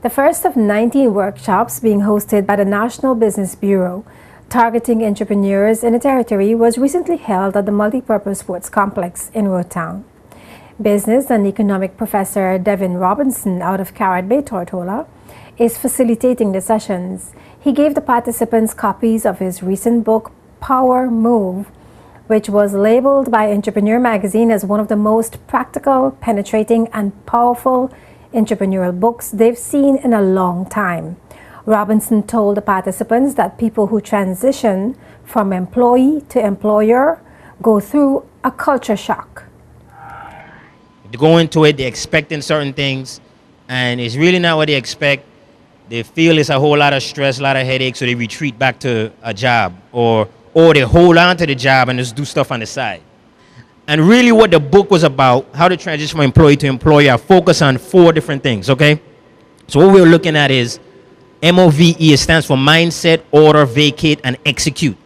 The first of 19 workshops being hosted by the National Business Bureau targeting entrepreneurs in the territory was recently held at the Multipurpose Sports Complex in Rotown. Business and economic professor Devin Robinson out of Carrot Bay, Tortola, is facilitating the sessions. He gave the participants copies of his recent book, Power Move, which was labeled by Entrepreneur Magazine as one of the most practical, penetrating, and powerful entrepreneurial books they've seen in a long time. Robinson told the participants that people who transition from employee to employer go through a culture shock. They go into it, they're expecting certain things, and it's really not what they expect. They feel it's a whole lot of stress, a lot of headaches, so they retreat back to a job, or they hold on to the job and just do stuff on the side. And really what the book was about, how to transition from employee to employer, focus on 4 different things, okay? So what we're looking at is MOVE. It stands for Mindset, Order, Vacate, and Execute.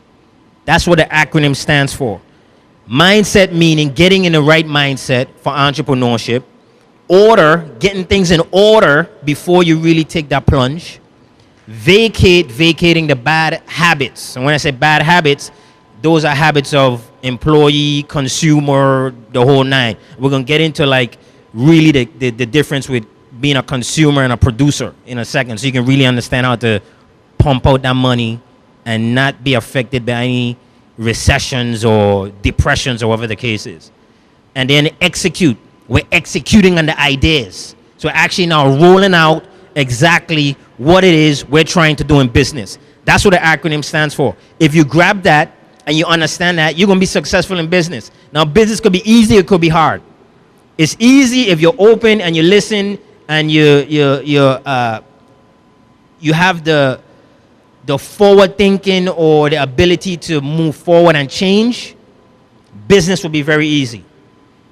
That's what the acronym stands for. Mindset meaning getting in the right mindset for entrepreneurship. Order, getting things in order before you really take that plunge. Vacate, vacating the bad habits. And when I say bad habits, those are habits of employee, consumer, the whole nine. We're going to get into like really the difference with being a consumer and a producer in a second, so you can really understand how to pump out that money and not be affected by any recessions or depressions or whatever the case is. And then execute. We're executing on the ideas. So actually now rolling out exactly what it is we're trying to do in business. That's what the acronym stands for. If you grab that and you understand that, you're going to be successful in business. Now, business could be easy, it could be hard. It's easy if you're open and you listen and you have the forward thinking or the ability to move forward and change. Business will be very easy.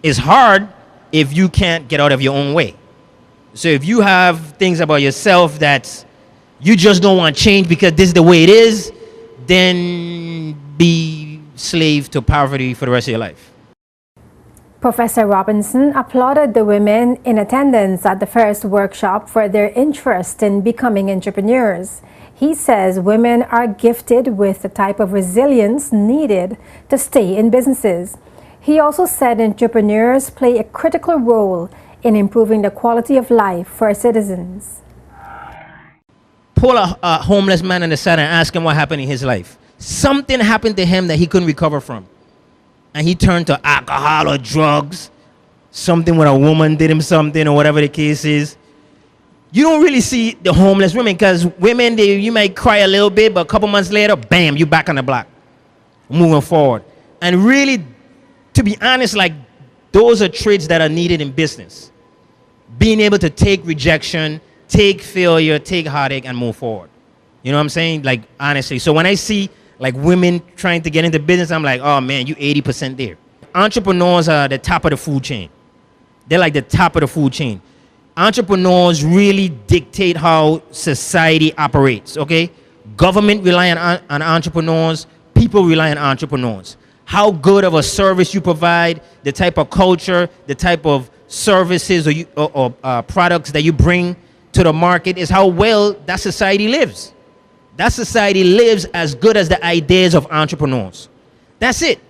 It's hard if you can't get out of your own way. So if you have things about yourself that you just don't want to change because this is the way it is, then be slave to poverty for the rest of your life. Professor Robinson applauded the women in attendance at the first workshop for their interest in becoming entrepreneurs. He says women are gifted with the type of resilience needed to stay in businesses. He also said entrepreneurs play a critical role in improving the quality of life for citizens. Pull a homeless man on the side and ask him what happened in his life. Something happened to him that he couldn't recover from. And he turned to alcohol or drugs. Something with a woman did him something or whatever the case is. You don't really see the homeless women, because women, you might cry a little bit, but a couple months later, bam, you back on the block, moving forward. And really, to be honest, like, those are traits that are needed in business. Being able to take rejection, take failure, take heartache, and move forward. You know what I'm saying? Like, honestly. So when I see like women trying to get into business, I'm like, oh man, you 80% there. Entrepreneurs are the top of the food chain. They're like the top of the food chain. Entrepreneurs really dictate how society operates, okay? Government rely on entrepreneurs. People rely on entrepreneurs. How good of a service you provide, the type of culture, the type of services or products that you bring to the market is how well that society lives. That society lives as good as the ideas of entrepreneurs. That's it.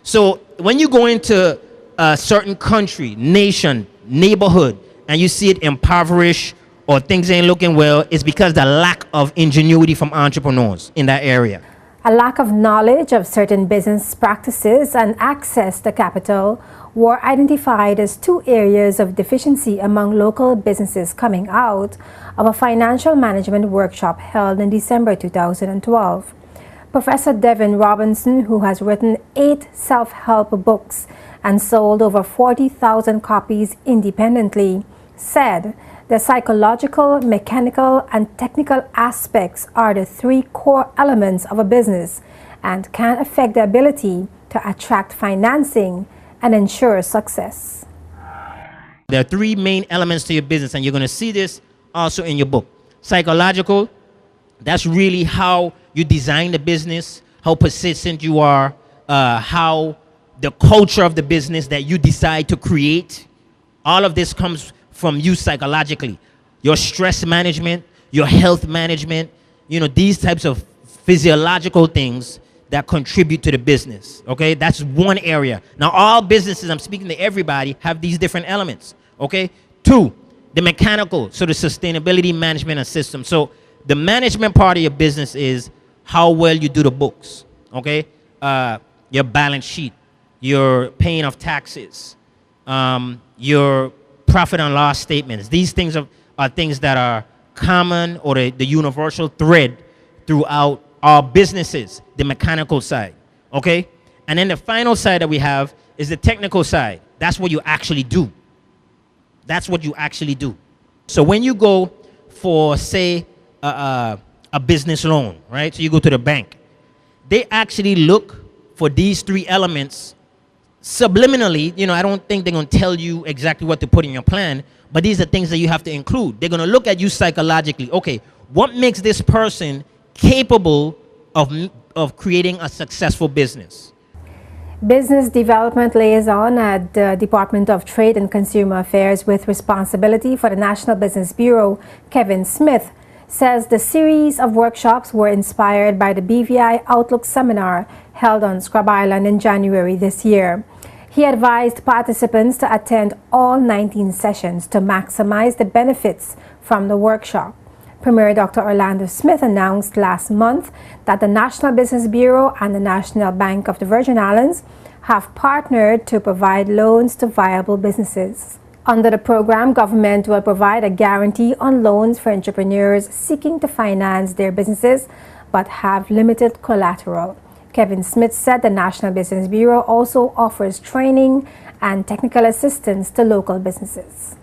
So when you go into a certain country, nation, neighborhood, and you see it impoverished or things ain't looking well, it's because the lack of ingenuity from entrepreneurs in that area. A lack of knowledge of certain business practices and access to capital were identified as 2 areas of deficiency among local businesses coming out of a financial management workshop held in December 2012. Professor Devin Robinson, who has written 8 self-help books and sold over 40,000 copies independently, said the psychological, mechanical, and technical aspects are the 3 core elements of a business and can affect the ability to attract financing and ensure success. There are 3 main elements to your business, and you're going to see this also in your book. Psychological, that's really how you design the business, how persistent you are, how the culture of the business that you decide to create. All of this comes from you psychologically. your stress management, your health management, these types of physiological things that contribute to the business. Okay, that's one area. Now, all businesses, I'm speaking to everybody, have these different elements. Okay, two, the mechanical, so the sustainability management and system. So the management part of your business is how well you do the books. Okay, your balance sheet, your paying of taxes, your profit and loss statements. These things are things that are common, or the universal thread throughout our businesses, the mechanical side, okay? And then the final side that we have is the technical side. That's what you actually do. That's what you actually do. So when you go for, say, a business loan, right? So you go to the bank. They actually look for these three elements subliminally. I don't think they're going to tell you exactly what to put in your plan, but these are things that you have to include. They're going to look at you psychologically. Okay, what makes this person capable of creating a successful business? Business Development Liaison at the Department of Trade and Consumer Affairs with responsibility for the National Business Bureau, Kevin Smith, says the series of workshops were inspired by the BVI Outlook seminar held on Scrub Island in January this year. He advised participants to attend all 19 sessions to maximize the benefits from the workshop. Premier Dr. Orlando Smith announced last month that the National Business Bureau and the National Bank of the Virgin Islands have partnered to provide loans to viable businesses. Under the program, government will provide a guarantee on loans for entrepreneurs seeking to finance their businesses but have limited collateral. Kevin Smith said the National Business Bureau also offers training and technical assistance to local businesses.